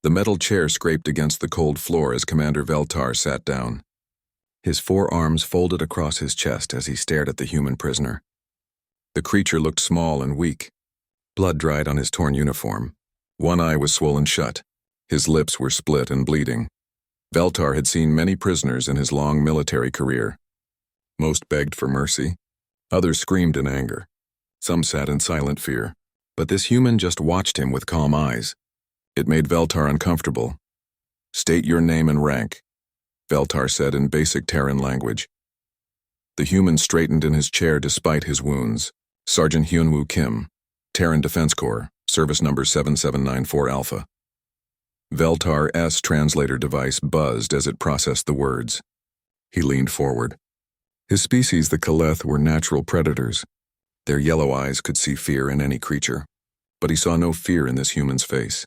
The metal chair scraped against the cold floor as Commander Veltar sat down. His forearms folded across his chest as he stared at the human prisoner. The creature looked small and weak. Blood dried on his torn uniform. One eye was swollen shut. His lips were split and bleeding. Veltar had seen many prisoners in his long military career. Most begged for mercy. Others screamed in anger. Some sat in silent fear. But this human just watched him with calm eyes. It made Veltar uncomfortable. "State your name and rank," Veltar said in basic Terran language. The human straightened in his chair despite his wounds. "Sergeant Hyunwoo Kim, Terran Defense Corps, service number 7794 Alpha." Veltar's translator device buzzed as it processed the words. He leaned forward. His species, the Kaleth, were natural predators. Their yellow eyes could see fear in any creature. But he saw no fear in this human's face.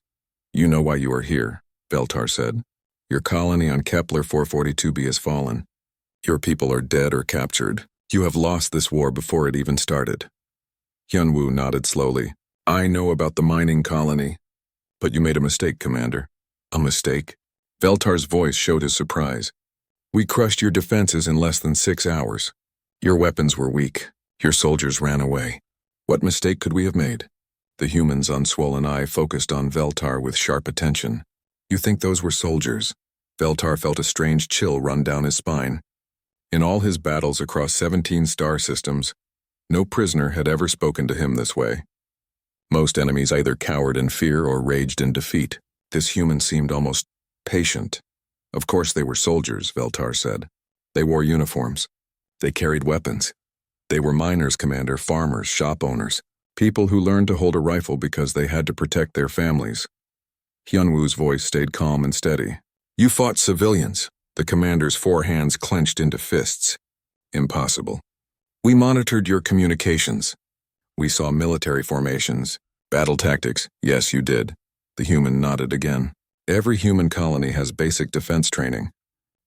"You know why you are here," Veltar said. "Your colony on Kepler 442b has fallen. Your people are dead or captured. You have lost this war before it even started." Hyunwoo nodded slowly. "I know about the mining colony. But you made a mistake, Commander." "A mistake?" Veltar's voice showed his surprise. "We crushed your defenses in less than 6 hours. Your weapons were weak. Your soldiers ran away. What mistake could we have made?" The human's unswollen eye focused on Veltar with sharp attention. "You think those were soldiers?" Veltar felt a strange chill run down his spine. In all his battles across 17 star systems, no prisoner had ever spoken to him this way. Most enemies either cowered in fear or raged in defeat. This human seemed almost patient. "Of course they were soldiers," Veltar said. "They wore uniforms. They carried weapons. They were miners, Commander, farmers, shop owners, people who learned to hold a rifle because they had to protect their families." Hyunwoo's voice stayed calm and steady. "You fought civilians." The commander's 4 hands clenched into fists. "Impossible. We monitored your communications. We saw military formations, battle tactics." "Yes, you did." The human nodded again. "Every human colony has basic defense training.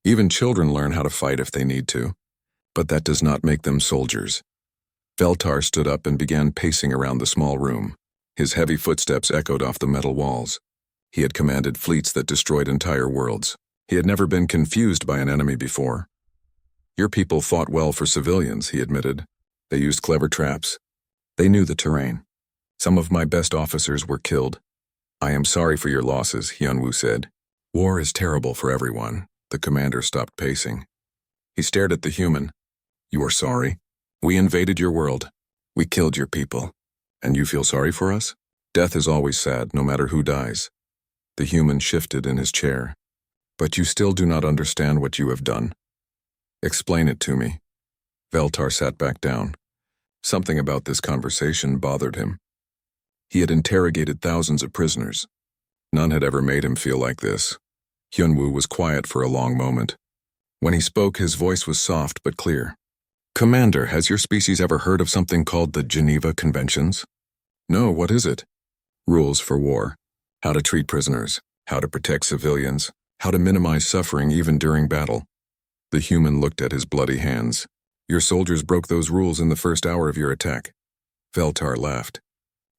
Even children learn how to fight if they need to. But that does not make them soldiers." Veltar stood up and began pacing around the small room. His heavy footsteps echoed off the metal walls. He had commanded fleets that destroyed entire worlds. He had never been confused by an enemy before. "Your people fought well for civilians," he admitted. "They used clever traps. They knew the terrain. Some of my best officers were killed." "I am sorry for your losses," Hyunwoo said. "War is terrible for everyone." The commander stopped pacing. He stared at the human. "You are sorry? We invaded your world. We killed your people. And you feel sorry for us? Death is always sad, no matter who dies." The human shifted in his chair. "But you still do not understand what you have done. Explain it to me." Veltar sat back down. Something about this conversation bothered him. He had interrogated thousands of prisoners. None had ever made him feel like this. Hyunwoo was quiet for a long moment. When he spoke, his voice was soft but clear. "Commander, has your species ever heard of something called the Geneva Conventions?" "No, what is it?" "Rules for war. How to treat prisoners. How to protect civilians. How to minimize suffering even during battle." The human looked at his bloody hands. "Your soldiers broke those rules in the first hour of your attack." Veltar laughed.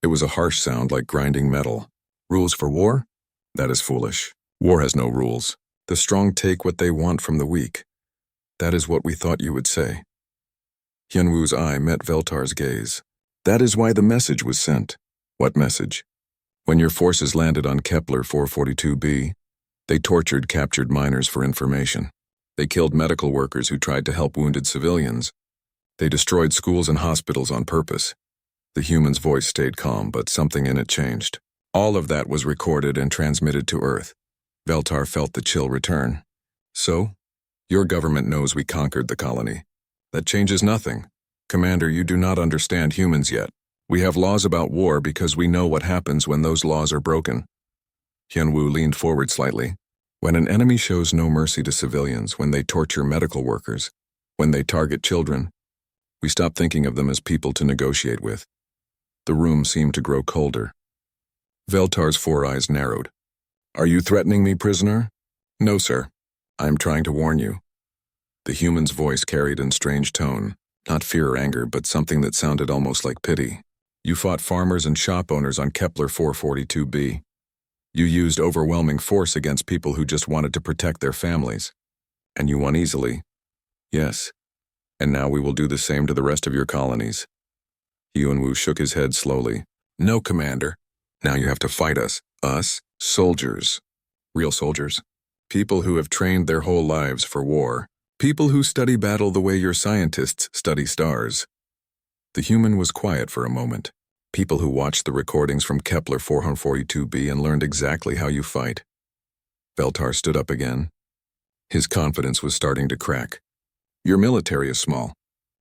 It was a harsh sound like grinding metal. "Rules for war? That is foolish. War has no rules. The strong take what they want from the weak. That is what we thought you would say." Hyunwoo's eye met Veltar's gaze. "That is why the message was sent." "What message?" "When your forces landed on Kepler 442b, they tortured captured miners for information. They killed medical workers who tried to help wounded civilians. They destroyed schools and hospitals on purpose." The human's voice stayed calm, but something in it changed. "All of that was recorded and transmitted to Earth." Veltar felt the chill return. "So? Your government knows we conquered the colony. That changes nothing. Commander, you do not understand humans yet. We have laws about war because we know what happens when those laws are broken." Hyunwoo leaned forward slightly. "When an enemy shows no mercy to civilians, when they torture medical workers, when they target children, we stop thinking of them as people to negotiate with." The room seemed to grow colder. Veltar's 4 eyes narrowed. "Are you threatening me, prisoner?" "No, sir. I am trying to warn you." The human's voice carried in strange tone, not fear or anger, but something that sounded almost like pity. "You fought farmers and shop owners on Kepler 442b. You used overwhelming force against people who just wanted to protect their families. And you won easily. Yes. And now we will do the same to the rest of your colonies. Yuanwu shook his head slowly. No, Commander. Now you have to fight us. Us? Soldiers. Real soldiers. People who have trained their whole lives for war. People who study battle the way your scientists study stars. The human was quiet for a moment. People who watched the recordings from Kepler 442b and learned exactly how you fight. Veltar stood up again. His confidence was starting to crack. Your military is small.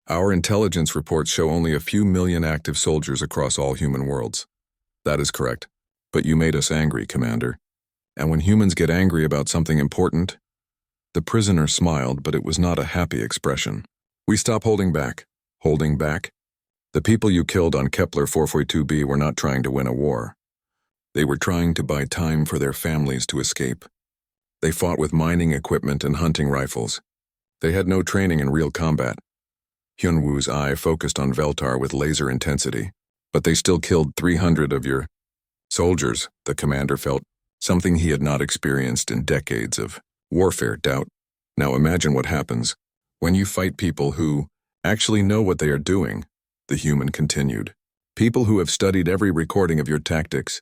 Our intelligence reports show only a few million active soldiers across all human worlds. That is correct. But you made us angry, Commander. And when humans get angry about something important, the prisoner smiled, but it was not a happy expression. We stop holding back. Holding back? The people you killed on Kepler 442b were not trying to win a war. They were trying to buy time for their families to escape. They fought with mining equipment and hunting rifles. They had no training in real combat. Hyunwoo's eye focused on Veltar with laser intensity. But they still killed 300 of your soldiers, the commander felt, something he had not experienced in decades of warfare doubt. Now imagine what happens when you fight people who actually know what they are doing, the human continued. People who have studied every recording of your tactics.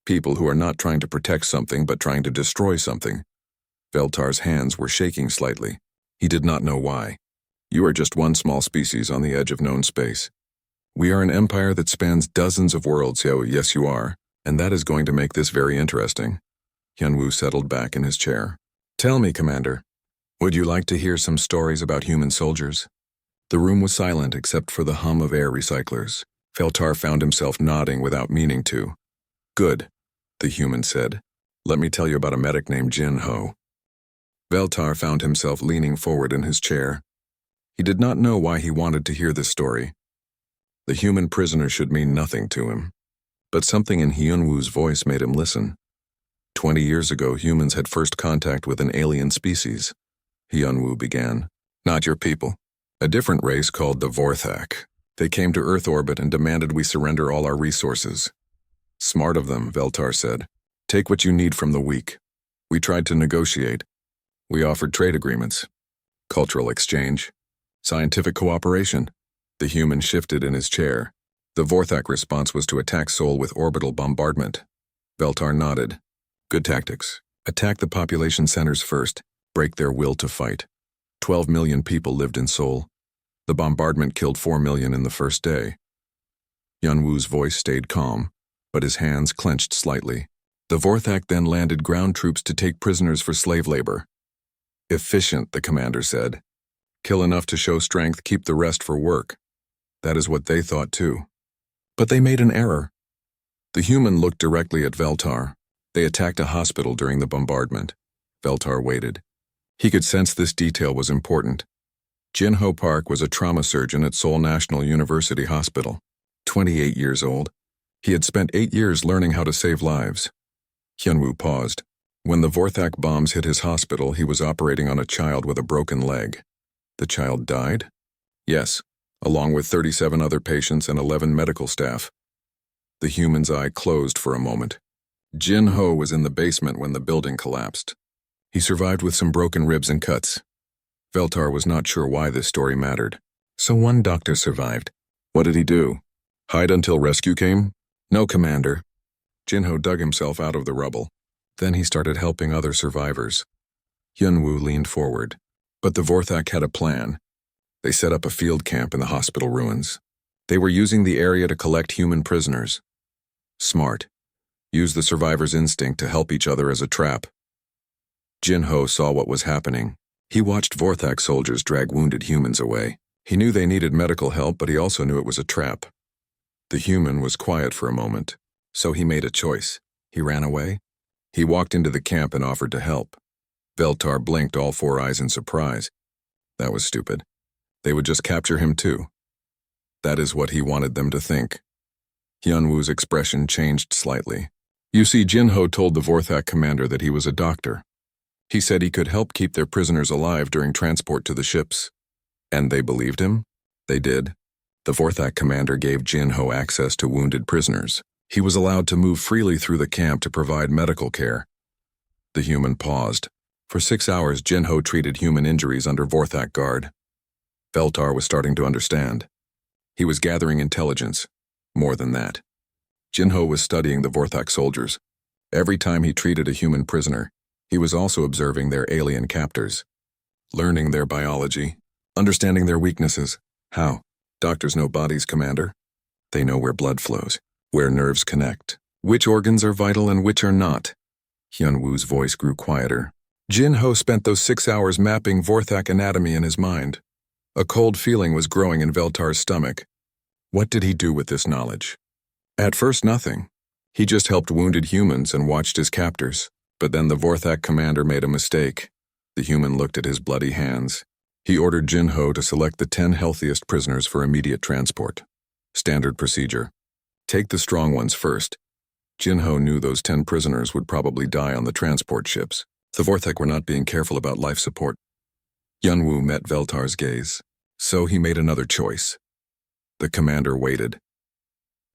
People who are not trying to protect something but trying to destroy something. Veltar's hands were shaking slightly. He did not know why. You are just one small species on the edge of known space. We are an empire that spans dozens of worlds, yes you are, and that is going to make this very interesting. Hyunwoo settled back in his chair. Tell me, Commander, would you like to hear some stories about human soldiers? The room was silent except for the hum of air recyclers. Veltar found himself nodding without meaning to. Good, the human said. Let me tell you about a medic named Jin Ho. Veltar found himself leaning forward in his chair. He did not know why he wanted to hear this story. The human prisoner should mean nothing to him. But something in Hyunwoo's voice made him listen. 20 years ago, humans had first contact with an alien species. Hyunwoo began. Not your people. A different race called the Vorthak. They came to Earth orbit and demanded we surrender all our resources. Smart of them, Veltar said. Take what you need from the weak. We tried to negotiate. We offered trade agreements, cultural exchange, scientific cooperation. The human shifted in his chair. The Vorthak response was to attack Sol with orbital bombardment. Veltar nodded. Good tactics. Attack the population centers first. Break their will to fight. 12 million people lived in Sol. The bombardment killed 4 million in the first day. Hyunwoo's voice stayed calm, but his hands clenched slightly. The Vorthak then landed ground troops to take prisoners for slave labor. Efficient, the commander said. Kill enough to show strength, keep the rest for work. That is what they thought too. But they made an error. The human looked directly at Veltar. They attacked a hospital during the bombardment. Veltar waited. He could sense this detail was important. Jin-Ho Park was a trauma surgeon at Seoul National University Hospital. 28 years old. He had spent 8 years learning how to save lives. Hyunwoo paused. When the Vorthak bombs hit his hospital, he was operating on a child with a broken leg. The child died? Yes, along with 37 other patients and 11 medical staff. The human's eye closed for a moment. Jin-Ho was in the basement when the building collapsed. He survived with some broken ribs and cuts. Veltar was not sure why this story mattered. So one doctor survived. What did he do? Hide until rescue came? No, Commander. Jin-Ho dug himself out of the rubble. Then he started helping other survivors. Hyunwoo leaned forward. But the Vorthak had a plan. They set up a field camp in the hospital ruins. They were using the area to collect human prisoners. Smart. Use the survivor's instinct to help each other as a trap. Jin-Ho saw what was happening. He watched Vorthak soldiers drag wounded humans away. He knew they needed medical help, but he also knew it was a trap. The human was quiet for a moment, so he made a choice. He ran away. He walked into the camp and offered to help. Veltar blinked, all 4 eyes in surprise. That was stupid. They would just capture him too. That is what he wanted them to think. Hyunwoo's expression changed slightly. You see, Jin-Ho told the Vorthak commander that he was a doctor. He said he could help keep their prisoners alive during transport to the ships. And they believed him? They did. The Vorthak commander gave Jin-Ho access to wounded prisoners. He was allowed to move freely through the camp to provide medical care. The human paused. For 6 hours, Jinho treated human injuries under Vorthak guard. Veltar was starting to understand. He was gathering intelligence. More than that. Jinho was studying the Vorthak soldiers. Every time he treated a human prisoner, he was also observing their alien captors, learning their biology, understanding their weaknesses. How? Doctors know bodies, Commander. They know where blood flows, where nerves connect, which organs are vital and which are not. Hyunwoo's voice grew quieter. Jinho spent those 6 hours mapping Vorthak anatomy in his mind. A cold feeling was growing in Veltar's stomach. What did he do with this knowledge? At first, nothing. He just helped wounded humans and watched his captors. But then the Vorthak commander made a mistake. The human looked at his bloody hands. He ordered Jinho to select the 10 healthiest prisoners for immediate transport. Standard procedure. Take the strong ones first. Jinho knew those 10 prisoners would probably die on the transport ships. The Vorthak were not being careful about life support. Hyunwoo met Veltar's gaze. So he made another choice. The commander waited.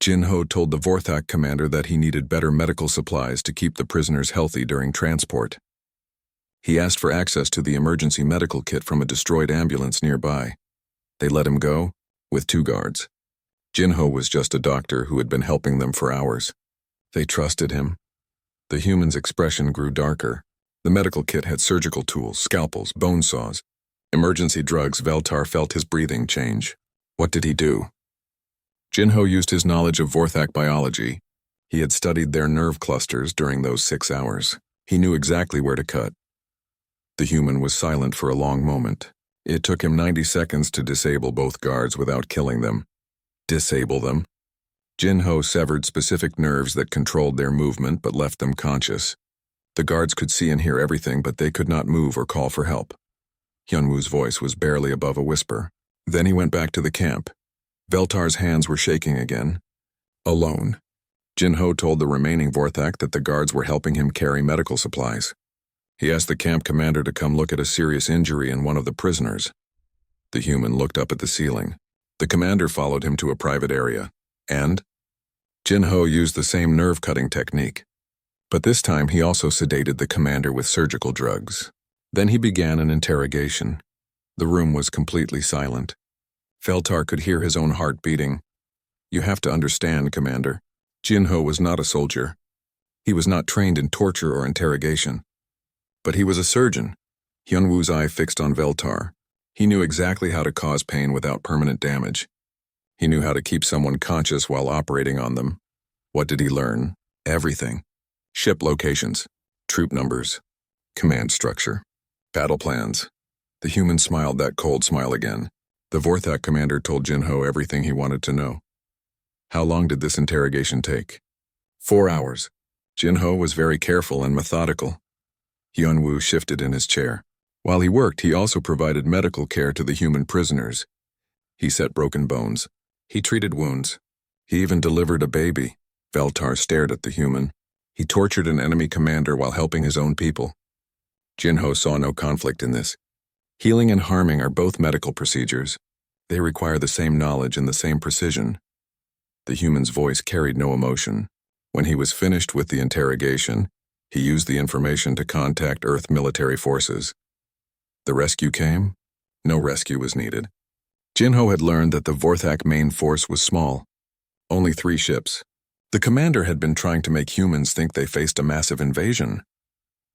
Jinho told the Vorthak commander that he needed better medical supplies to keep the prisoners healthy during transport. He asked for access to the emergency medical kit from a destroyed ambulance nearby. They let him go, with 2 guards. Jinho was just a doctor who had been helping them for hours. They trusted him. The human's expression grew darker. The medical kit had surgical tools, scalpels, bone saws, emergency drugs. Veltar felt his breathing change. What did he do? Jinho used his knowledge of Vorthak biology. He had studied their nerve clusters during those 6 hours. He knew exactly where to cut. The human was silent for a long moment. It took him 90 seconds to disable both guards without killing them. Disable them? Jinho severed specific nerves that controlled their movement but left them conscious. The guards could see and hear everything, but they could not move or call for help. Hyunwoo's voice was barely above a whisper. Then he went back to the camp. Veltar's hands were shaking again. Alone. Jinho told the remaining Vorthak that the guards were helping him carry medical supplies. He asked the camp commander to come look at a serious injury in one of the prisoners. The human looked up at the ceiling. The commander followed him to a private area. And? Jinho used the same nerve-cutting technique. But this time he also sedated the commander with surgical drugs. Then he began an interrogation. The room was completely silent. Veltar could hear his own heart beating. You have to understand, Commander. Jinho was not a soldier. He was not trained in torture or interrogation. But he was a surgeon. Hyunwoo's eye fixed on Veltar. He knew exactly how to cause pain without permanent damage. He knew how to keep someone conscious while operating on them. What did he learn? Everything. Ship locations, troop numbers, command structure, battle plans. The human smiled that cold smile again. The Vorthak commander told Jinho everything he wanted to know. How long did this interrogation take? 4 hours. Jinho was very careful and methodical. Hyunwoo shifted in his chair. While he worked, he also provided medical care to the human prisoners. He set broken bones. He treated wounds. He even delivered a baby. Veltar stared at the human. He tortured an enemy commander while helping his own people. Jinho saw no conflict in this. Healing and harming are both medical procedures. They require the same knowledge and the same precision. The human's voice carried no emotion. When he was finished with the interrogation, he used the information to contact Earth military forces. The rescue came? No rescue was needed. Jinho had learned that the Vorthak main force was small. Only 3 ships. The commander had been trying to make humans think they faced a massive invasion.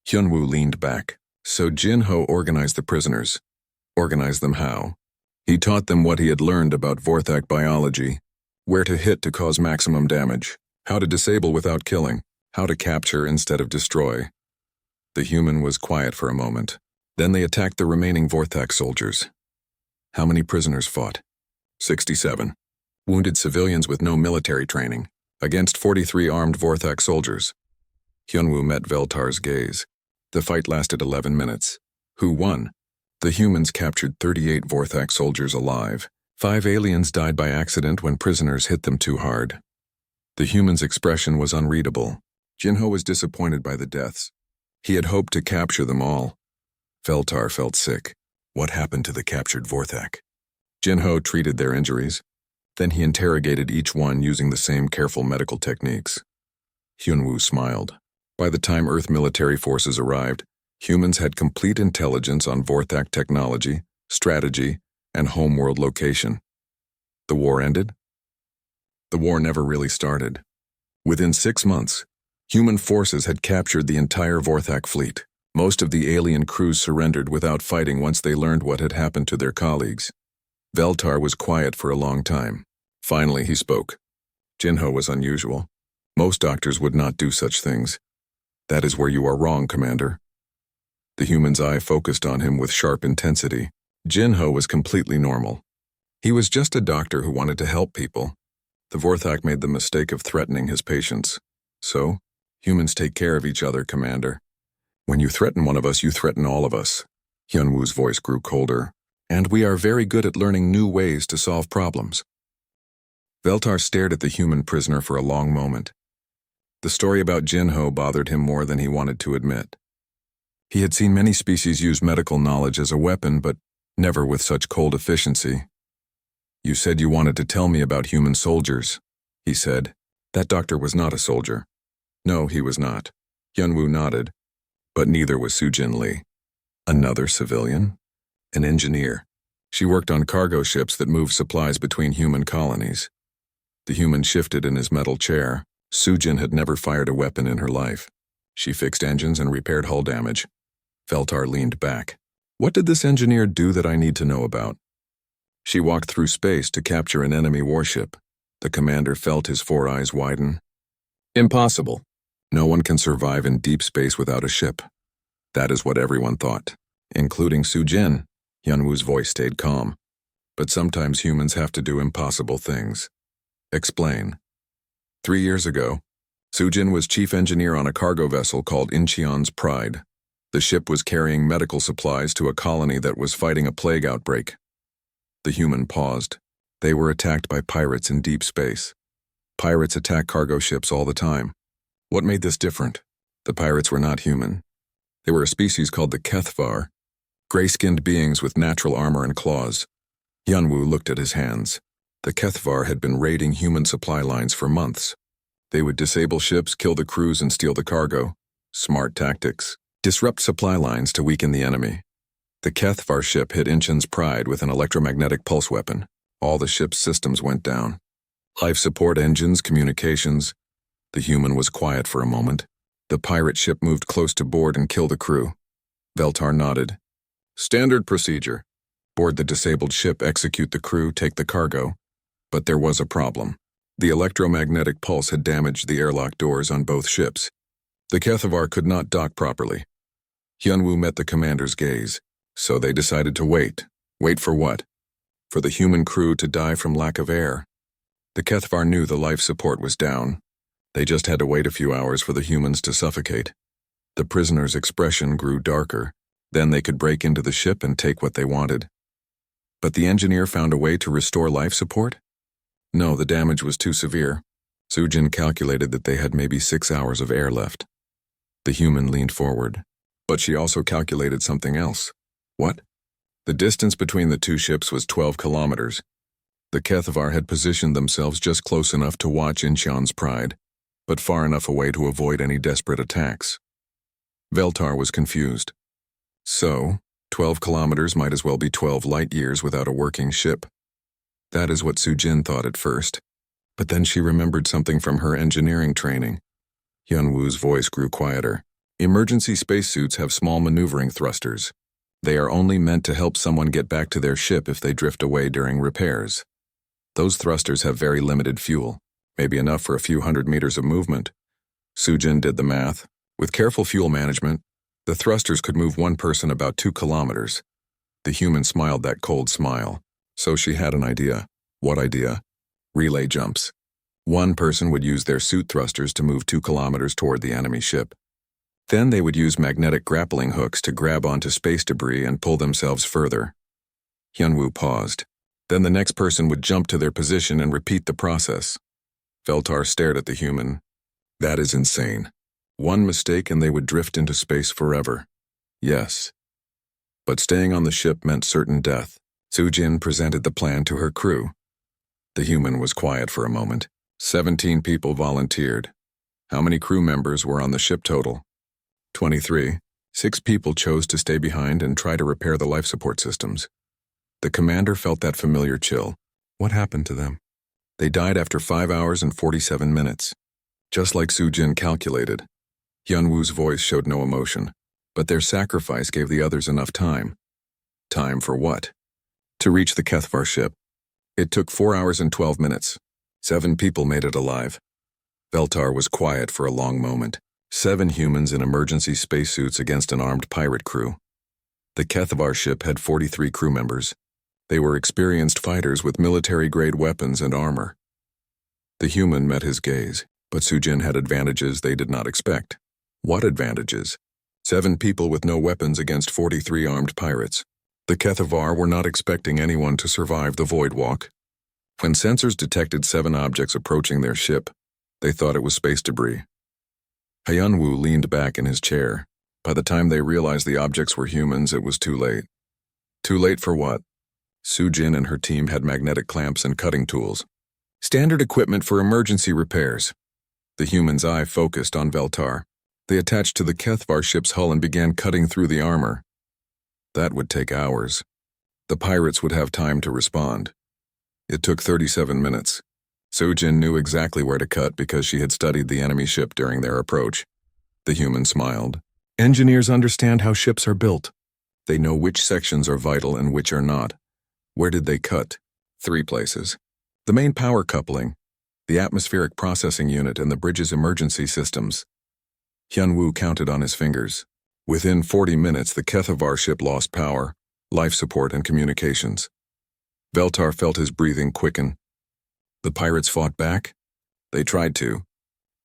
Hyunwoo leaned back. So Jinho organized the prisoners. Organized them how? He taught them what he had learned about Vorthak biology, where to hit to cause maximum damage, how to disable without killing, how to capture instead of destroy. The human was quiet for a moment. Then they attacked the remaining Vorthak soldiers. How many prisoners fought? 67. Wounded civilians with no military training, against 43 armed Vorthak soldiers. Hyunwoo met Veltar's gaze. The fight lasted 11 minutes. Who won? The humans captured 38 Vorthak soldiers alive. 5 aliens died by accident when prisoners hit them too hard. The human's expression was unreadable. Jinho was disappointed by the deaths. He had hoped to capture them all. Veltar felt sick. What happened to the captured Vorthak? Jinho treated their injuries. Then he interrogated each one using the same careful medical techniques. Hyunwoo smiled. By the time Earth military forces arrived, humans had complete intelligence on Vorthak technology, strategy, and homeworld location. The war ended? The war never really started. Within 6 months, human forces had captured the entire Vorthak fleet. Most of the alien crews surrendered without fighting once they learned what had happened to their colleagues. Veltar was quiet for a long time. Finally, he spoke. Jinho was unusual. Most doctors would not do such things. That is where you are wrong, Commander. The human's eye focused on him with sharp intensity. Jinho was completely normal. He was just a doctor who wanted to help people. The Vorthak made the mistake of threatening his patients. So, humans take care of each other, Commander. When you threaten one of us, you threaten all of us. Hyunwoo's voice grew colder. And we are very good at learning new ways to solve problems. Veltar stared at the human prisoner for a long moment. The story about Jinho bothered him more than he wanted to admit. He had seen many species use medical knowledge as a weapon, but never with such cold efficiency. You said you wanted to tell me about human soldiers, he said. That doctor was not a soldier. No, he was not. Hyunwoo nodded. But neither was Sujin Lee. Another civilian? An engineer. She worked on cargo ships that moved supplies between human colonies. The human shifted in his metal chair. Sujin had never fired a weapon in her life. She fixed engines and repaired hull damage. Veltar leaned back. What did this engineer do that I need to know about? She walked through space to capture an enemy warship. The commander felt his 4 eyes widen. Impossible. No one can survive in deep space without a ship. That is what everyone thought, including Sujin. Hyunwoo's voice stayed calm. But sometimes humans have to do impossible things. Explain. 3 years ago, Sujin was chief engineer on a cargo vessel called Incheon's Pride. The ship was carrying medical supplies to a colony that was fighting a plague outbreak. The human paused. They were attacked by pirates in deep space. Pirates attack cargo ships all the time. What made this different? The pirates were not human. They were a species called the Kethvar, gray-skinned beings with natural armor and claws. Hyunwoo looked at his hands. The Kethvar had been raiding human supply lines for months. They would disable ships, kill the crews, and steal the cargo. Smart tactics. Disrupt supply lines to weaken the enemy. The Kethvar ship hit Incheon's Pride with an electromagnetic pulse weapon. All the ship's systems went down. Life support engines, communications. The human was quiet for a moment. The pirate ship moved close to board and killed the crew. Veltar nodded. Standard procedure. Board the disabled ship, execute the crew, take the cargo. But there was a problem. The electromagnetic pulse had damaged the airlock doors on both ships. The Kethvar could not dock properly. Hyunwoo met the commander's gaze. So they decided to wait. Wait for what? For the human crew to die from lack of air. The Kethvar knew the life support was down. They just had to wait a few hours for the humans to suffocate. The prisoner's expression grew darker. Then they could break into the ship and take what they wanted. But the engineer found a way to restore life support? No, the damage was too severe. Sujin calculated that they had maybe 6 hours of air left. The human leaned forward. But she also calculated something else. What? The distance between the two ships was 12 kilometers. The Kethvar had positioned themselves just close enough to watch Incheon's Pride, but far enough away to avoid any desperate attacks. Veltar was confused. So, 12 kilometers might as well be 12 light years without a working ship. That is what Sujin thought at first. But then she remembered something from her engineering training. Hyunwoo's voice grew quieter. Emergency spacesuits have small maneuvering thrusters. They are only meant to help someone get back to their ship if they drift away during repairs. Those thrusters have very limited fuel, maybe enough for a few hundred meters of movement. Sujin did the math. With careful fuel management, the thrusters could move one person about 2 kilometers. The human smiled that cold smile. So she had an idea. What idea? Relay jumps. One person would use their suit thrusters to move 2 kilometers toward the enemy ship. Then they would use magnetic grappling hooks to grab onto space debris and pull themselves further. Hyunwoo paused. Then the next person would jump to their position and repeat the process. Veltar stared at the human. That is insane. One mistake and they would drift into space forever. Yes. But staying on the ship meant certain death. Sujin presented the plan to her crew. The human was quiet for a moment. 17 people volunteered. How many crew members were on the ship total? 23. 6 people chose to stay behind and try to repair the life support systems. The commander felt that familiar chill. What happened to them? They died after 5 hours and 47 minutes. Just like Sujin calculated. Hyunwoo's voice showed no emotion, but their sacrifice gave the others enough time. Time for what? To reach the Kethvar ship. It took 4 hours and 12 minutes. 7 people made it alive. Veltar was quiet for a long moment. 7 humans in emergency spacesuits against an armed pirate crew. The Kethvar ship had 43 crew members. They were experienced fighters with military-grade weapons and armor. The human met his gaze, but Sujin had advantages they did not expect. What advantages? 7 people with no weapons against 43 armed pirates. The Kethvar were not expecting anyone to survive the void walk. When sensors detected 7 objects approaching their ship, they thought it was space debris. Hyunwoo leaned back in his chair. By the time they realized the objects were humans, it was too late. Too late for what? Sujin and her team had magnetic clamps and cutting tools. Standard equipment for emergency repairs. The human's eye focused on Veltar. They attached to the Kethvar ship's hull and began cutting through the armor. That would take hours. The pirates would have time to respond. It took 37 minutes. Sujin knew exactly where to cut because she had studied the enemy ship during their approach. The human smiled. Engineers understand how ships are built. They know which sections are vital and which are not. Where did they cut? 3 places. The main power coupling, the atmospheric processing unit, and the bridge's emergency systems. Hyunwoo counted on his fingers. Within 40 minutes, the Kethvar ship lost power, life support, and communications. Veltar felt his breathing quicken. The pirates fought back? They tried to,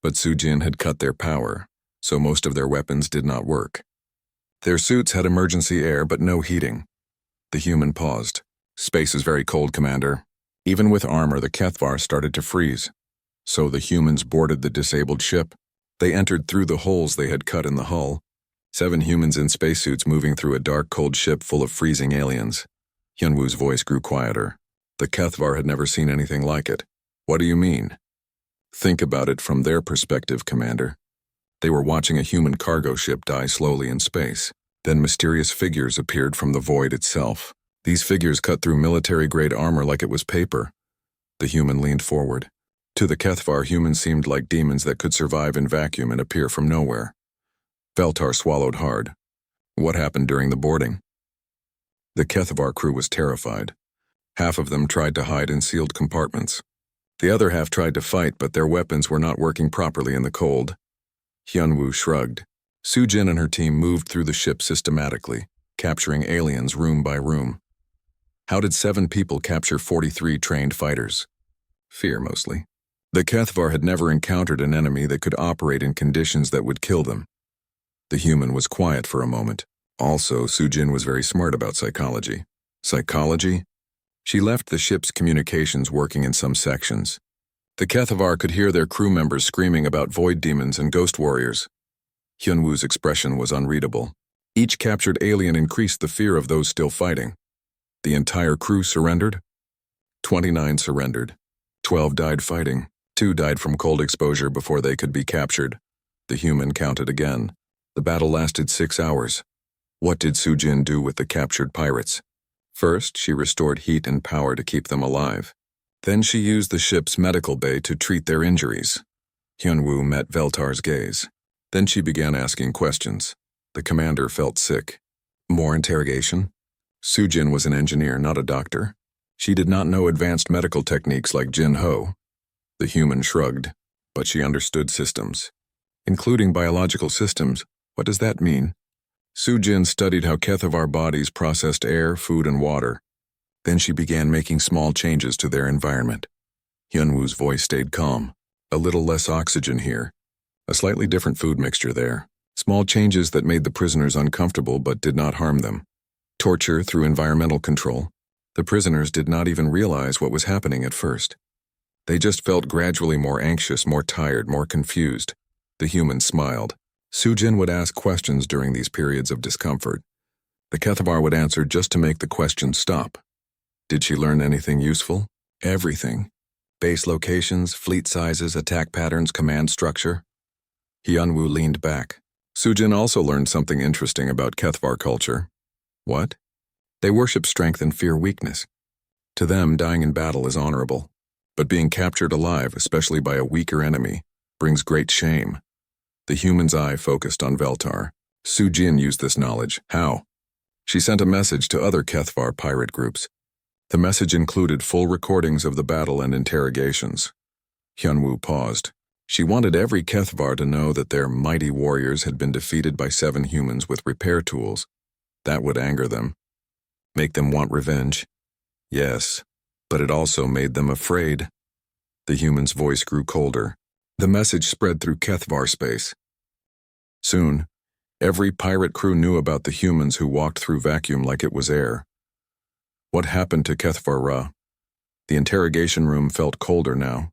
but Sujin had cut their power, so most of their weapons did not work. Their suits had emergency air but no heating. The human paused. Space is very cold, Commander. Even with armor, the Kethvar started to freeze. So the humans boarded the disabled ship. They entered through the holes they had cut in the hull. 7 humans in spacesuits moving through a dark, cold ship full of freezing aliens. Hyunwoo's voice grew quieter. The Kethvar had never seen anything like it. What do you mean? Think about it from their perspective, Commander. They were watching a human cargo ship die slowly in space. Then mysterious figures appeared from the void itself. These figures cut through military-grade armor like it was paper. The human leaned forward. To the Kethvar, humans seemed like demons that could survive in vacuum and appear from nowhere. Veltar swallowed hard. What happened during the boarding? The Kethvar crew was terrified. Half of them tried to hide in sealed compartments. The other half tried to fight, but their weapons were not working properly in the cold. Hyunwoo shrugged. Sujin and her team moved through the ship systematically, capturing aliens room by room. How did 7 people capture 43 trained fighters? Fear, mostly. The Kethvar had never encountered an enemy that could operate in conditions that would kill them. The human was quiet for a moment. Also, Sujin was very smart about psychology. Psychology? She left the ship's communications working in some sections. The Kethvar could hear their crew members screaming about void demons and ghost warriors. Hyunwoo's expression was unreadable. Each captured alien increased the fear of those still fighting. The entire crew surrendered? 29 surrendered. 12 died fighting. 2 died from cold exposure before they could be captured. The human counted again. The battle lasted 6 hours. What did Sujin do with the captured pirates? First, she restored heat and power to keep them alive. Then she used the ship's medical bay to treat their injuries. Hyunwoo met Veltar's gaze. Then she began asking questions. The commander felt sick. More interrogation? Sujin was an engineer, not a doctor. She did not know advanced medical techniques like Jin Ho. The human shrugged, but she understood systems. Including biological systems. What does that mean? Sujin studied how Kethvar bodies processed air, food, and water. Then she began making small changes to their environment. Hyunwoo's voice stayed calm. A little less oxygen here. A slightly different food mixture there. Small changes that made the prisoners uncomfortable but did not harm them. Torture through environmental control. The prisoners did not even realize what was happening at first. They just felt gradually more anxious, more tired, more confused. The human smiled. Sujin would ask questions during these periods of discomfort. The Kethvar would answer just to make the question stop. Did she learn anything useful? Everything. Base locations, fleet sizes, attack patterns, command structure. Hyunwoo leaned back. Sujin also learned something interesting about Kethvar culture. What? They worship strength and fear weakness. To them, dying in battle is honorable. But being captured alive, especially by a weaker enemy, brings great shame. The human's eye focused on Veltar. Sujin used this knowledge. How? She sent a message to other Kethvar pirate groups. The message included full recordings of the battle and interrogations. Hyunwoo paused. She wanted every Kethvar to know that their mighty warriors had been defeated by 7 humans with repair tools. That would anger them. Make them want revenge. Yes, but it also made them afraid. The human's voice grew colder. The message spread through Kethvar space. Soon, every pirate crew knew about the humans who walked through vacuum like it was air. What happened to Kethvar Ra? The interrogation room felt colder now.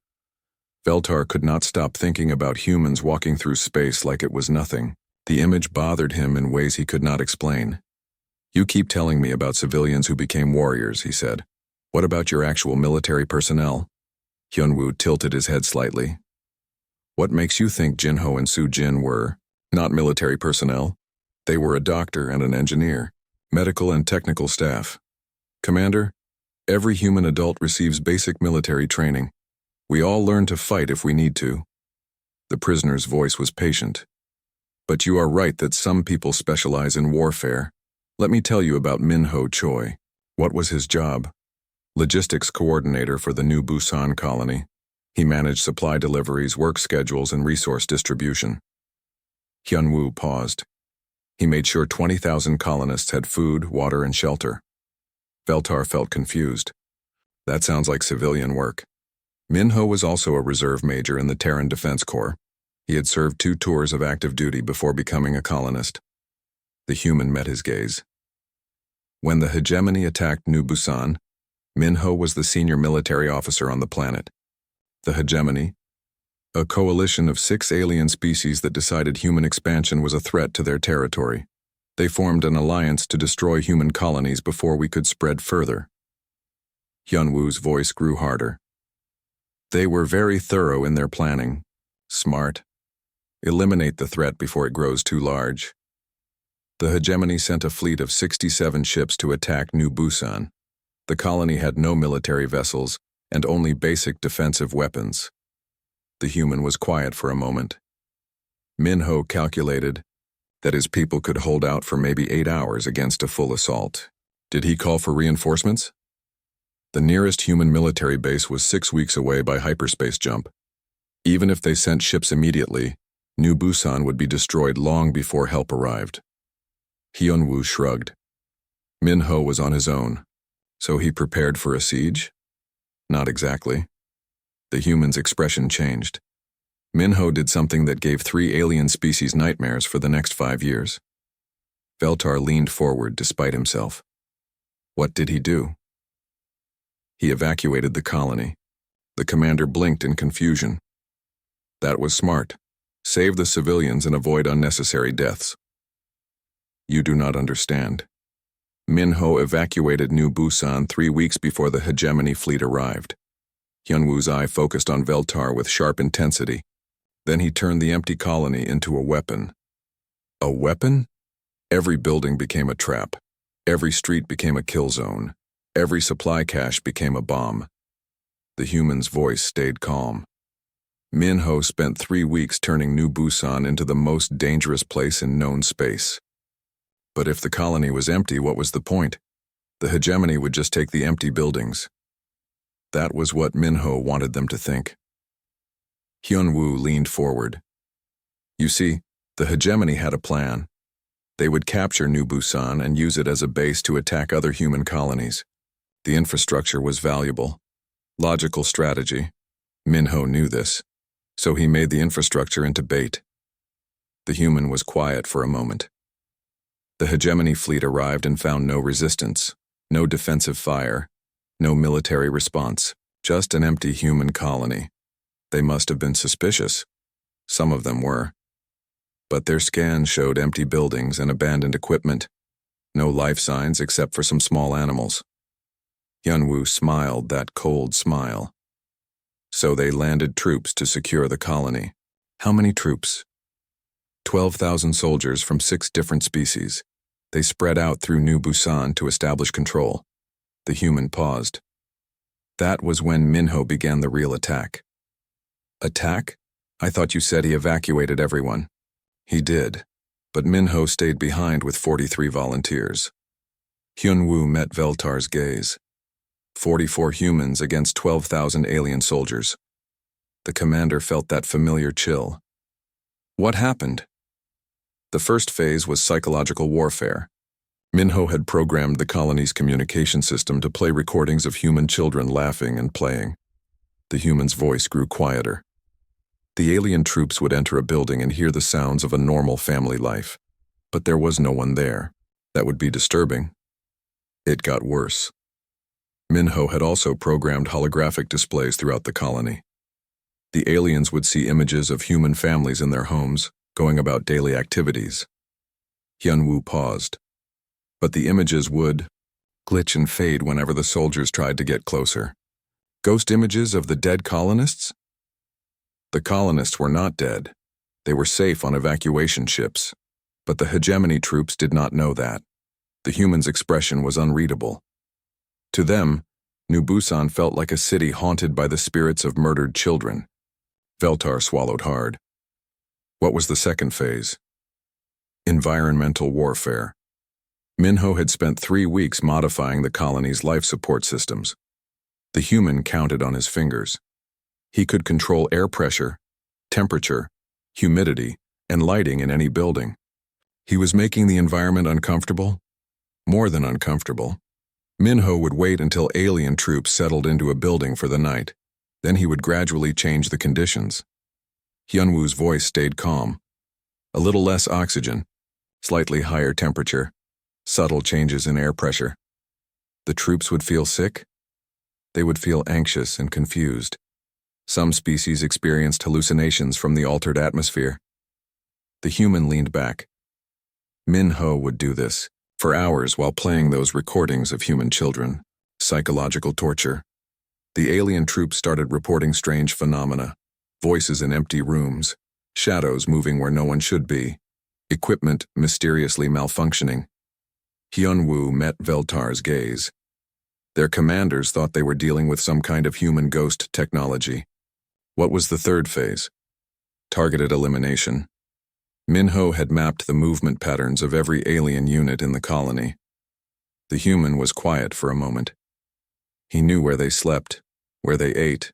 Veltar could not stop thinking about humans walking through space like it was nothing. The image bothered him in ways he could not explain. You keep telling me about civilians who became warriors, he said. What about your actual military personnel? Hyunwoo tilted his head slightly. What makes you think Jinho and Sujin were not military personnel? They were a doctor and an engineer, medical and technical staff. Commander, every human adult receives basic military training. We all learn to fight if we need to. The prisoner's voice was patient. But you are right that some people specialize in warfare. Let me tell you about Minho Choi. What was his job? Logistics coordinator for the new Busan colony. He managed supply deliveries, work schedules, and resource distribution. Hyunwoo paused. He made sure 20,000 colonists had food, water, and shelter. Veltar felt confused. That sounds like civilian work. Minho was also a reserve major in the Terran Defense Corps. He had served 2 tours of active duty before becoming a colonist. The human met his gaze. When the hegemony attacked New Busan, Minho was the senior military officer on the planet. The hegemony, a coalition of 6 alien species that decided human expansion was a threat to their territory. They formed an alliance to destroy human colonies before we could spread further. Hyunwoo's voice grew harder. They were very thorough in their planning. Smart. Eliminate the threat before it grows too large. The hegemony sent a fleet of 67 ships to attack New Busan. The colony had no military vessels and only basic defensive weapons. The human was quiet for a moment. Minho calculated that his people could hold out for maybe 8 hours against a full assault. Did he call for reinforcements? The nearest human military base was 6 weeks away by hyperspace jump. Even if they sent ships immediately, New Busan would be destroyed long before help arrived. Hyunwoo shrugged. Minho was on his own, so he prepared for a siege? Not exactly. The human's expression changed. Minho did something that gave 3 alien species nightmares for the next 5 years. Veltar leaned forward despite himself. What did he do? He evacuated the colony. The commander blinked in confusion. That was smart. Save the civilians and avoid unnecessary deaths. You do not understand. Minho evacuated New Busan 3 weeks before the hegemony fleet arrived. Hyunwoo's eye focused on Veltar with sharp intensity. Then he turned the empty colony into a weapon. A weapon? Every building became a trap. Every street became a kill zone. Every supply cache became a bomb. The human's voice stayed calm. Minho spent 3 weeks turning New Busan into the most dangerous place in known space. But if the colony was empty, what was the point? The hegemony would just take the empty buildings. That was what Minho wanted them to think. Hyunwoo leaned forward. You see, the hegemony had a plan. They would capture New Busan and use it as a base to attack other human colonies. The infrastructure was valuable. Logical strategy. Minho knew this, so he made the infrastructure into bait. The human was quiet for a moment. The hegemony fleet arrived and found no resistance, no defensive fire, no military response, just an empty human colony. They must have been suspicious. Some of them were. But their scans showed empty buildings and abandoned equipment. No life signs except for some small animals. Hyunwoo smiled that cold smile. So they landed troops to secure the colony. How many troops? 12,000 soldiers from 6 different species. They spread out through New Busan to establish control. The human paused. That was when Minho began the real attack. Attack? I thought you said he evacuated everyone. He did, but Minho stayed behind with 43 volunteers. Hyunwoo met Veltar's gaze. 44 humans against 12,000 alien soldiers. The commander felt that familiar chill. What happened? The first phase was psychological warfare. Minho had programmed the colony's communication system to play recordings of human children laughing and playing. The human's voice grew quieter. The alien troops would enter a building and hear the sounds of a normal family life. But there was no one there. That would be disturbing. It got worse. Minho had also programmed holographic displays throughout the colony. The aliens would see images of human families in their homes, going about daily activities. Hyunwoo paused. But the images would glitch and fade whenever the soldiers tried to get closer. Ghost images of the dead colonists? The colonists were not dead. They were safe on evacuation ships. But the hegemony troops did not know that. The human's expression was unreadable. To them, New Busan felt like a city haunted by the spirits of murdered children. Veltar swallowed hard. What was the second phase? Environmental warfare. Minho had spent 3 weeks modifying the colony's life support systems. The human counted on his fingers. He could control air pressure, temperature, humidity, and lighting in any building. He was making the environment uncomfortable, more than uncomfortable. Minho would wait until alien troops settled into a building for the night. Then he would gradually change the conditions. Hyunwoo's voice stayed calm. A little less oxygen, slightly higher temperature, subtle changes in air pressure. The troops would feel sick. They would feel anxious and confused. Some species experienced hallucinations from the altered atmosphere. The human leaned back. Minho would do this for hours while playing those recordings of human children. Psychological torture. The alien troops started reporting strange phenomena. Voices in empty rooms. Shadows moving where no one should be. Equipment mysteriously malfunctioning. Hyunwoo met Veltar's gaze. Their commanders thought they were dealing with some kind of human ghost technology. What was the third phase? Targeted elimination. Minho had mapped the movement patterns of every alien unit in the colony. The human was quiet for a moment. He knew where they slept, where they ate,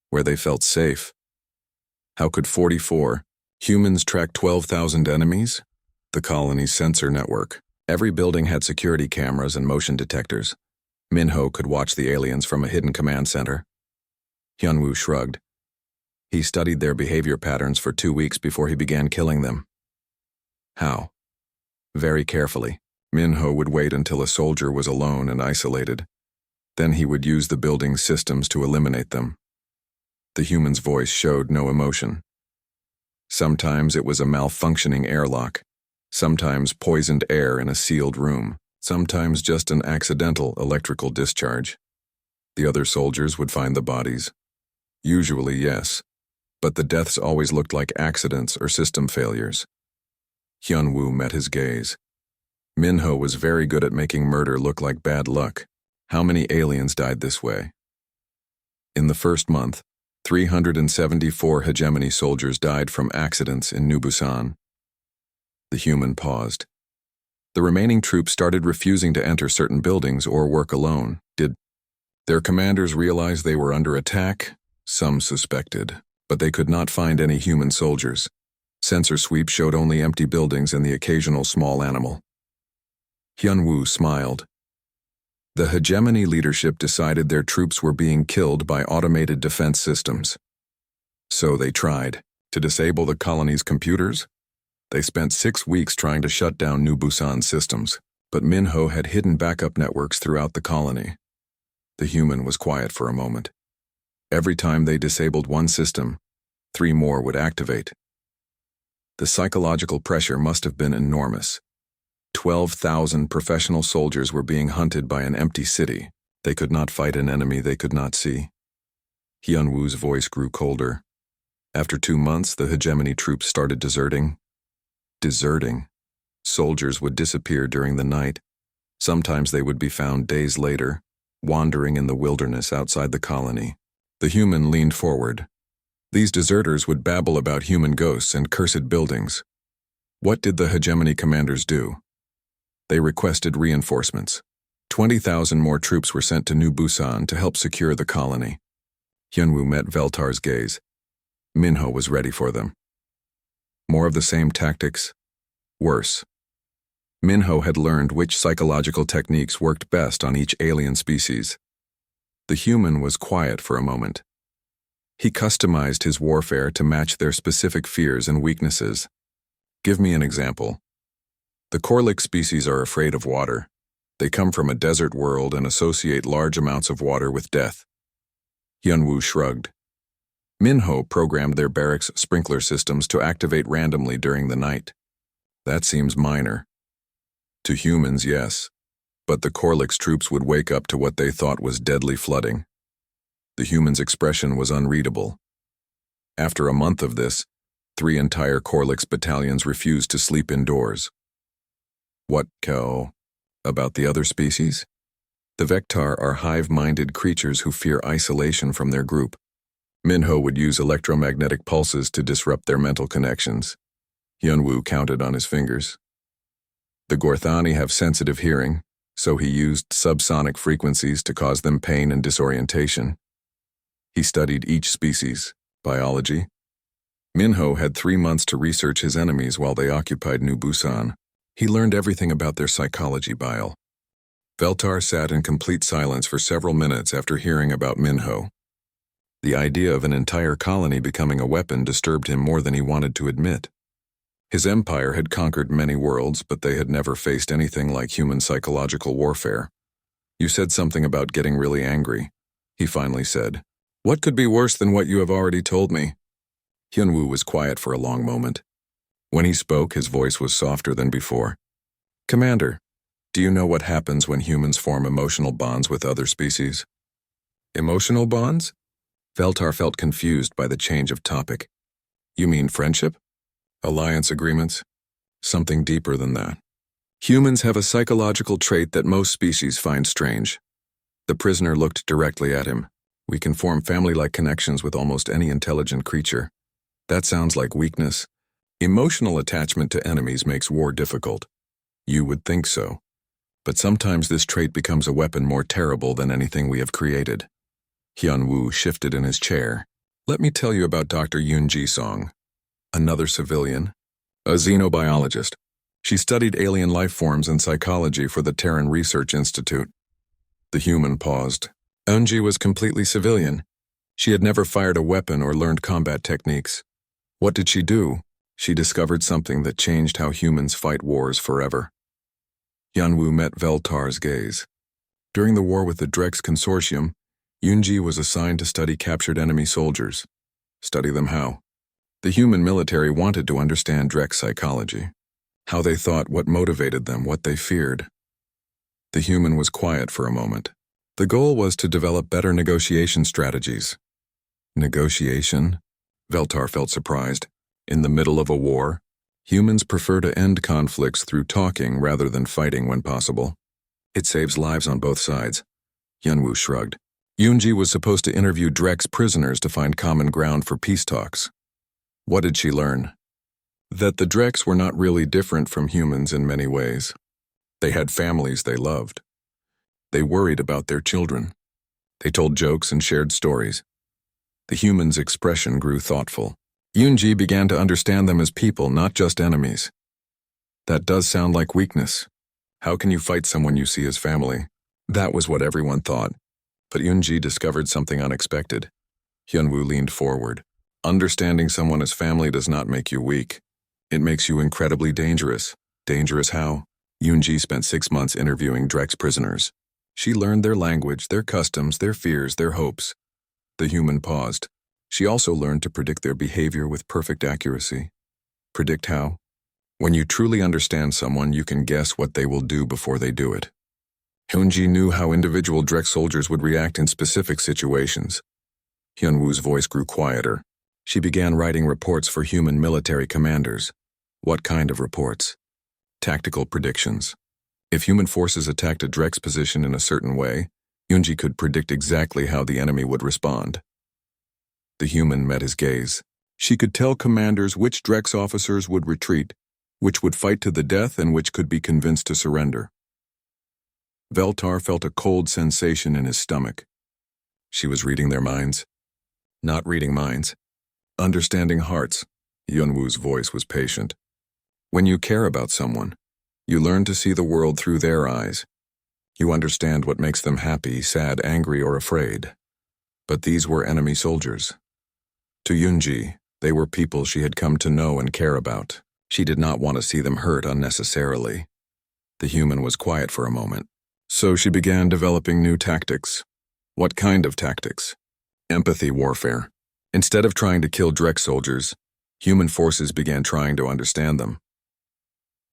where they felt safe. How could 44 humans track 12,000 enemies? The colony's sensor network. Every building had security cameras and motion detectors. Minho could watch the aliens from a hidden command center. Hyunwoo shrugged. He studied their behavior patterns for 2 weeks before he began killing them. How? Very carefully. Minho would wait until a soldier was alone and isolated. Then he would use the building's systems to eliminate them. The human's voice showed no emotion. Sometimes it was a malfunctioning airlock. Sometimes poisoned air in a sealed room. Sometimes just an accidental electrical discharge. The other soldiers would find the bodies. Usually, yes. But the deaths always looked like accidents or system failures. Hyunwoo met his gaze. Minho was very good at making murder look like bad luck. How many aliens died this way? In the first month, 374 hegemony soldiers died from accidents in New Busan. The human paused. The remaining troops started refusing to enter certain buildings or work alone. Did their commanders realize they were under attack? Some suspected, but they could not find any human soldiers. Sensor sweeps showed only empty buildings and the occasional small animal. Hyunwoo smiled. The hegemony leadership decided their troops were being killed by automated defense systems. So they tried to disable the colony's computers. They spent 6 weeks trying to shut down New Busan's systems, but Minho had hidden backup networks throughout the colony. The human was quiet for a moment. Every time they disabled one system, 3 more would activate. The psychological pressure must have been enormous. 12,000 professional soldiers were being hunted by an empty city. They could not fight an enemy they could not see. Hyunwoo's voice grew colder. After 2 months, the hegemony troops started deserting. Deserting. Soldiers would disappear during the night. Sometimes they would be found days later, wandering in the wilderness outside the colony. The human leaned forward. These deserters would babble about human ghosts and cursed buildings. What did the hegemony commanders do? They requested reinforcements. 20,000 more troops were sent to New Busan to help secure the colony. Hyunwoo met Veltar's gaze. Minho was ready for them. More of the same tactics? Worse. Minho had learned which psychological techniques worked best on each alien species. The human was quiet for a moment. He customized his warfare to match their specific fears and weaknesses. Give me an example. The Korlik species are afraid of water. They come from a desert world and associate large amounts of water with death. Hyunwoo shrugged. Minho programmed their barracks sprinkler systems to activate randomly during the night. That seems minor. To humans, yes. But the Korlik's troops would wake up to what they thought was deadly flooding. The human's expression was unreadable. After a month of this, 3 entire Korlik's battalions refused to sleep indoors. What, about the other species? The Vectar are hive-minded creatures who fear isolation from their group. Minho would use electromagnetic pulses to disrupt their mental connections. Hyunwoo counted on his fingers. The Gorthani have sensitive hearing, so he used subsonic frequencies to cause them pain and disorientation. He studied each species, biology. Minho had 3 months to research his enemies while they occupied New Busan. He learned everything about their psychology bile. Veltar sat in complete silence for several minutes after hearing about Minho. The idea of an entire colony becoming a weapon disturbed him more than he wanted to admit. His empire had conquered many worlds, but they had never faced anything like human psychological warfare. You said something about getting really angry, he finally said. What could be worse than what you have already told me? Hyunwoo was quiet for a long moment. When he spoke, his voice was softer than before. Commander, do you know what happens when humans form emotional bonds with other species? Emotional bonds? Veltar felt confused by the change of topic. You mean friendship? Alliance agreements? Something deeper than that. Humans have a psychological trait that most species find strange. The prisoner looked directly at him. We can form family-like connections with almost any intelligent creature. That sounds like weakness. Emotional attachment to enemies makes war difficult. You would think so. But sometimes this trait becomes a weapon more terrible than anything we have created. Hyunwoo shifted in his chair. Let me tell you about Dr. Yoon Ji-song. Another civilian, a xenobiologist. She studied alien life forms and psychology for the Terran Research Institute. The human paused. Eunji was completely civilian. She had never fired a weapon or learned combat techniques. What did she do? She discovered something that changed how humans fight wars forever. Hyunwoo met Veltar's gaze. During the war with the Drex Consortium, Yoonji was assigned to study captured enemy soldiers. Study them how? The human military wanted to understand Drex psychology. How they thought, what motivated them, what they feared. The human was quiet for a moment. The goal was to develop better negotiation strategies. Negotiation? Veltar felt surprised. In the middle of a war, humans prefer to end conflicts through talking rather than fighting when possible. It saves lives on both sides. Hyunwoo shrugged. Yoonji was supposed to interview Drex prisoners to find common ground for peace talks. What did she learn? That the Drex were not really different from humans in many ways. They had families they loved. They worried about their children. They told jokes and shared stories. The human's expression grew thoughtful. Yoonji began to understand them as people, not just enemies. That does sound like weakness. How can you fight someone you see as family? That was what everyone thought. But Yoonji discovered something unexpected. Hyunwoo leaned forward. Understanding someone as family does not make you weak. It makes you incredibly dangerous. Dangerous how? Yoonji spent 6 months interviewing Drex prisoners. She learned their language, their customs, their fears, their hopes. The human paused. She also learned to predict their behavior with perfect accuracy. Predict how? When you truly understand someone, you can guess what they will do before they do it. Yoonji knew how individual Drex soldiers would react in specific situations. Hyunwoo's voice grew quieter. She began writing reports for human military commanders. What kind of reports? Tactical predictions. If human forces attacked a Drex position in a certain way, Yunji could predict exactly how the enemy would respond. The human met his gaze. She could tell commanders which Drex officers would retreat, which would fight to the death, and which could be convinced to surrender. Veltar felt a cold sensation in his stomach. She was reading their minds. Not reading minds. Understanding hearts. Hyunwoo's voice was patient. When you care about someone, you learn to see the world through their eyes. You understand what makes them happy, sad, angry, or afraid. But these were enemy soldiers. To Yunji, they were people she had come to know and care about. She did not want to see them hurt unnecessarily. The human was quiet for a moment. So she began developing new tactics. What kind of tactics? Empathy warfare. Instead of trying to kill Drex soldiers, human forces began trying to understand them.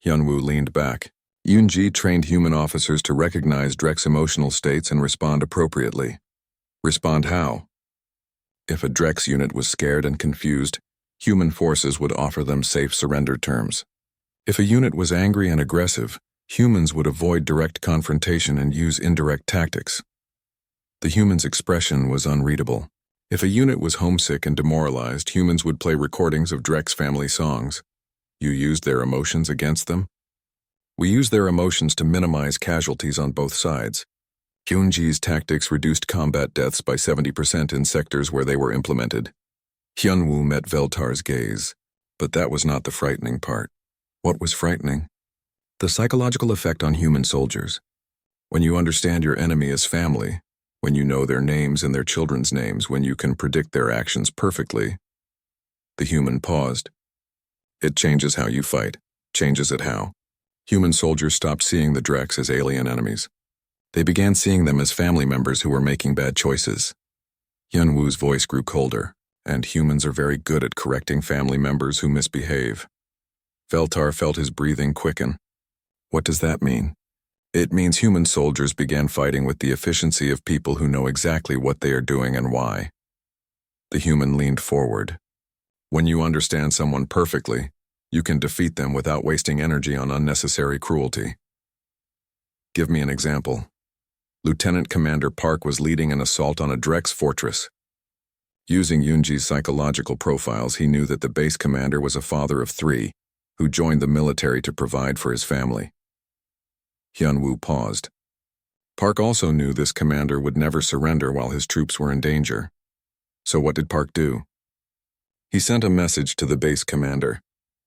Hyunwoo leaned back. Yunji trained human officers to recognize Drex emotional states and respond appropriately. Respond how? If a Drex unit was scared and confused, human forces would offer them safe surrender terms. If a unit was angry and aggressive, humans would avoid direct confrontation and use indirect tactics. The human's expression was unreadable. If a unit was homesick and demoralized, humans would play recordings of Drex family songs. You used their emotions against them? We used their emotions to minimize casualties on both sides. Hyunji's tactics reduced combat deaths by 70% in sectors where they were implemented. Hyunwoo met Veltar's gaze, but that was not the frightening part. What was frightening? The psychological effect on human soldiers. When you understand your enemy as family, when you know their names and their children's names, when you can predict their actions perfectly. The human paused. It changes how you fight. Changes it how? Human soldiers stopped seeing the Drex as alien enemies. They began seeing them as family members who were making bad choices. Hyunwoo's voice grew colder, and humans are very good at correcting family members who misbehave. Veltar felt his breathing quicken. What does that mean? It means human soldiers began fighting with the efficiency of people who know exactly what they are doing and why. The human leaned forward. When you understand someone perfectly, you can defeat them without wasting energy on unnecessary cruelty. Give me an example. Lieutenant Commander Park was leading an assault on a Drex fortress. Using Yunji's psychological profiles, he knew that the base commander was a father of 3, who joined the military to provide for his family. Hyunwoo paused. Park also knew this commander would never surrender while his troops were in danger. So what did Park do? He sent a message to the base commander.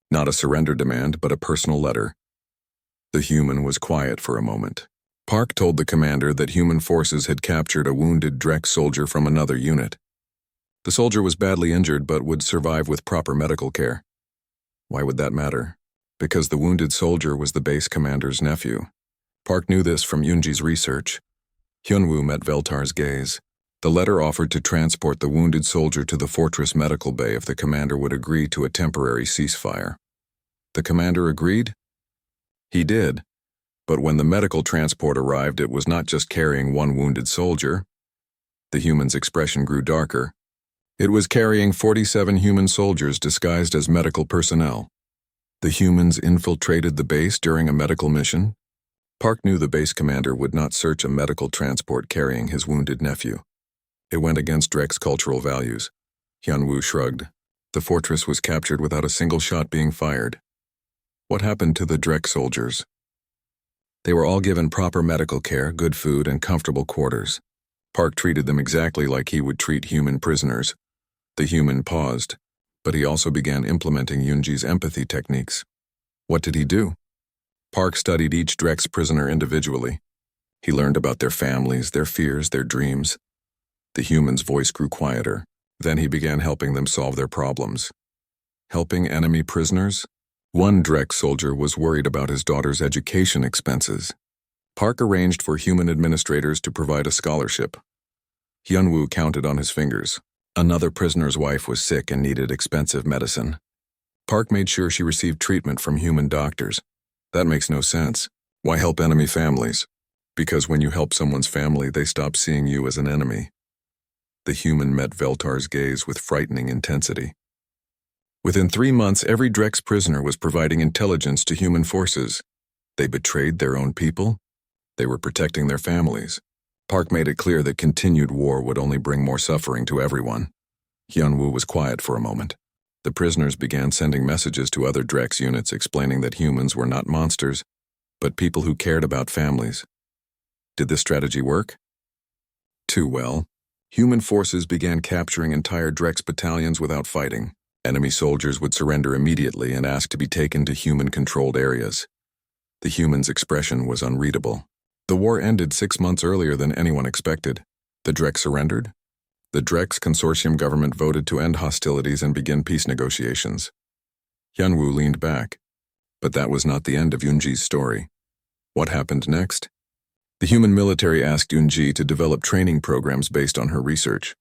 Not a surrender demand, but a personal letter. The human was quiet for a moment. Park told the commander that human forces had captured a wounded Drex soldier from another unit. The soldier was badly injured but would survive with proper medical care. Why would that matter? Because the wounded soldier was the base commander's nephew. Park knew this from Yunji's research. Hyunwoo met Veltar's gaze. The letter offered to transport the wounded soldier to the fortress medical bay if the commander would agree to a temporary ceasefire. The commander agreed? He did. But when the medical transport arrived, it was not just carrying one wounded soldier. The human's expression grew darker. It was carrying 47 human soldiers disguised as medical personnel. The humans infiltrated the base during a medical mission. Park knew the base commander would not search a medical transport carrying his wounded nephew. It went against Drex cultural values. Hyunwoo shrugged. The fortress was captured without a single shot being fired. What happened to the Drex soldiers? They were all given proper medical care, good food, and comfortable quarters. Park treated them exactly like he would treat human prisoners. The human paused, but he also began implementing Yunji's empathy techniques. What did he do? Park studied each Drex prisoner individually. He learned about their families, their fears, their dreams. The human's voice grew quieter. Then he began helping them solve their problems. Helping enemy prisoners? One Drex soldier was worried about his daughter's education expenses. Park arranged for human administrators to provide a scholarship. Hyunwoo counted on his fingers. Another prisoner's wife was sick and needed expensive medicine. Park made sure she received treatment from human doctors. That makes no sense. Why help enemy families? Because when you help someone's family, they stop seeing you as an enemy. The human met Veltar's gaze with frightening intensity. Within 3 months, every Drex prisoner was providing intelligence to human forces. They betrayed their own people. They were protecting their families. Park made it clear that continued war would only bring more suffering to everyone. Hyunwoo was quiet for a moment. The prisoners began sending messages to other Drex units explaining that humans were not monsters, but people who cared about families. Did this strategy work? Too well. Human forces began capturing entire Drex battalions without fighting. Enemy soldiers would surrender immediately and ask to be taken to human-controlled areas. The humans' expression was unreadable. The war ended 6 months earlier than anyone expected. The Drex surrendered. The Drex Consortium government voted to end hostilities and begin peace negotiations. Hyunwoo leaned back. But that was not the end of Yoonji's story. What happened next? The human military asked Yoonji to develop training programs based on her research.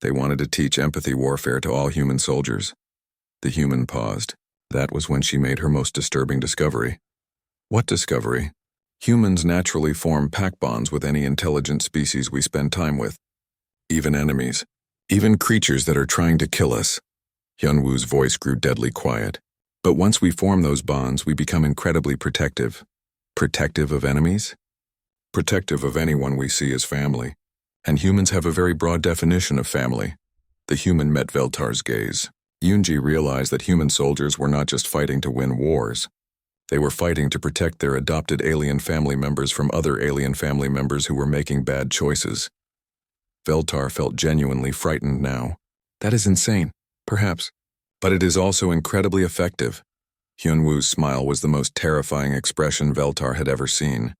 They wanted to teach empathy warfare to all human soldiers. The human paused. That was when she made her most disturbing discovery. What discovery? Humans naturally form pack bonds with any intelligent species we spend time with. Even enemies. Even creatures that are trying to kill us. Hyunwoo's voice grew deadly quiet. But once we form those bonds, we become incredibly protective. Protective of enemies? Protective of anyone we see as family. And humans have a very broad definition of family. The human met Veltar's gaze. Yoonji realized that human soldiers were not just fighting to win wars. They were fighting to protect their adopted alien family members from other alien family members who were making bad choices. Veltar felt genuinely frightened now. That is insane, perhaps. But it is also incredibly effective. Hyunwoo's smile was the most terrifying expression Veltar had ever seen.